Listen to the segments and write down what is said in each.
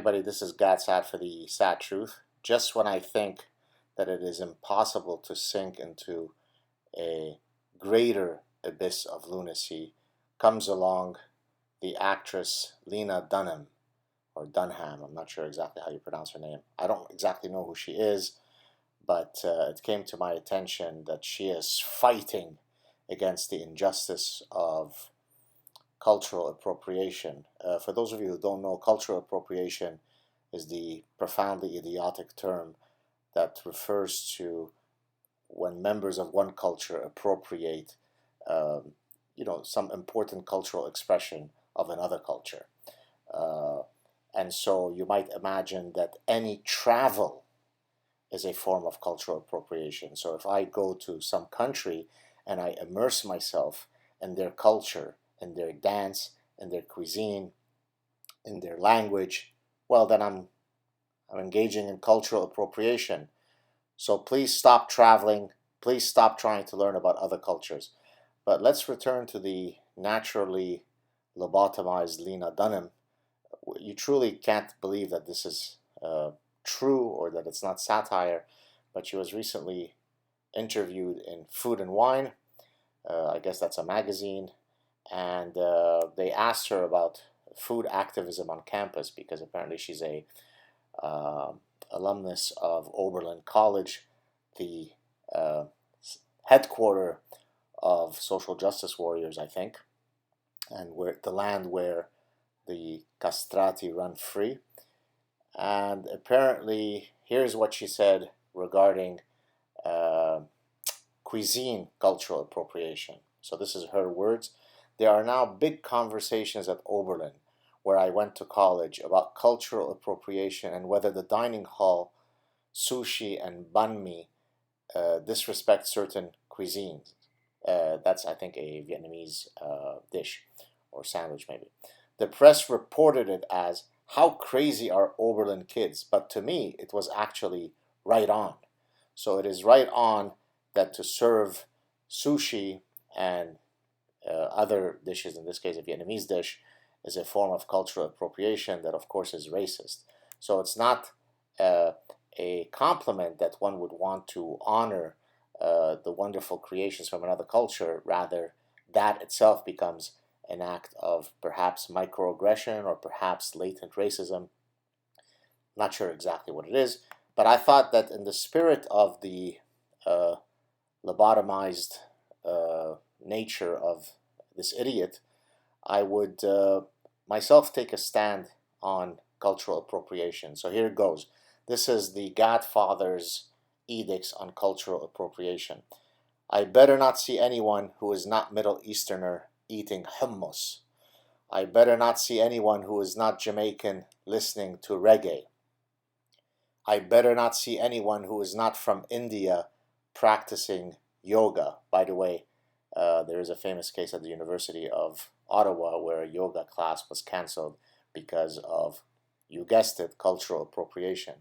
everybody, this is Saad for the Sad Truth. Just when I think that it is impossible to sink into a greater abyss of lunacy, comes along the actress Lena Dunham, or Dunham, I'm not sure exactly how you pronounce her name. I don't exactly know who she is, but it came to my attention that she is fighting against the injustice of cultural appropriation. For those of you who don't know, cultural appropriation is the profoundly idiotic term that refers to when members of one culture appropriate, some important cultural expression of another culture. And so you might imagine that any travel is a form of cultural appropriation. So if I go to some country and I immerse myself in their culture, in their dance, in their cuisine, in their language, well, then I'm engaging in cultural appropriation. So please stop traveling. Please stop trying to learn about other cultures. But let's return to the naturally lobotomized Lena Dunham. You truly can't believe that this is true or that it's not satire, but she was recently interviewed in Food and Wine. I guess that's a magazine. And they asked her about food activism on campus because apparently she's a alumnus of Oberlin College, the headquarter of social justice warriors, I think, and where the land where the castrati run free. And apparently, here's what she said regarding cuisine cultural appropriation. So this is her words. There are now big conversations at Oberlin, where I went to college, about cultural appropriation and whether the dining hall, sushi and banh mi disrespect certain cuisines. That's, I think, a Vietnamese dish or sandwich, maybe. The press reported it as, how crazy are Oberlin kids? But to me, it was actually right on. So it is right on that to serve sushi and other dishes, in this case a Vietnamese dish, is a form of cultural appropriation that of course is racist. So it's not a compliment that one would want to honor the wonderful creations from another culture. Rather, that itself becomes an act of perhaps microaggression or perhaps latent racism. Not sure exactly what it is, but I thought that in the spirit of the lobotomized nature of this idiot, I would myself take a stand on cultural appropriation. So here it goes. This is the Godfathers' edicts on cultural appropriation. I better not see anyone who is not Middle Easterner eating hummus. I better not see anyone who is not Jamaican listening to reggae. I better not see anyone who is not from India practicing yoga. By the way, there is a famous case at the University of Ottawa where a yoga class was cancelled because of, you guessed it, cultural appropriation.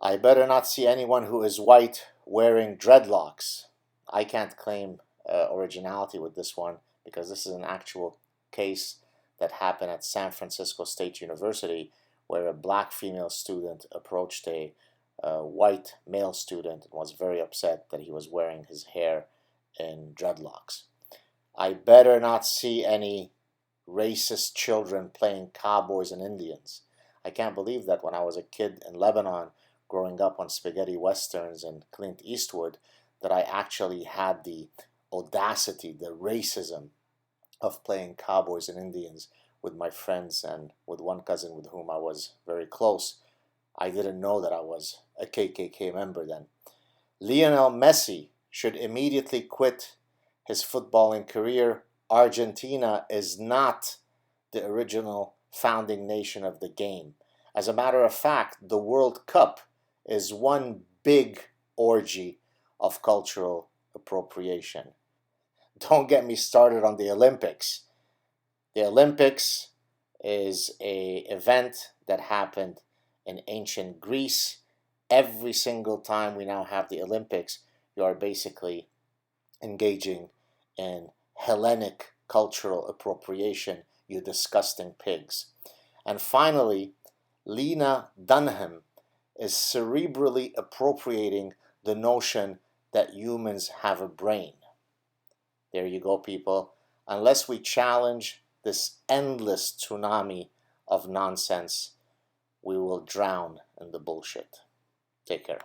I better not see anyone who is white wearing dreadlocks. I can't claim originality with this one because this is an actual case that happened at San Francisco State University, where a black female student approached a white male student and was very upset that he was wearing his hair in dreadlocks. I better not see any racist children playing cowboys and Indians. I can't believe that when I was a kid in Lebanon, growing up on spaghetti westerns and Clint Eastwood, that I actually had the audacity, the racism of playing cowboys and Indians with my friends and with one cousin with whom I was very close. I didn't know that I was a KKK member then. Lionel Messi should immediately quit his footballing career. Argentina is not the original founding nation of the game. As a matter of fact, the World Cup is one big orgy of cultural appropriation. Don't get me started on the Olympics. The Olympics is an event that happened in ancient Greece. Every single time we now have the Olympics, you are basically engaging in Hellenic cultural appropriation, you disgusting pigs. And finally, Lena Dunham is cerebrally appropriating the notion that humans have a brain. There you go, people. Unless we challenge this endless tsunami of nonsense, we will drown in the bullshit. Take care.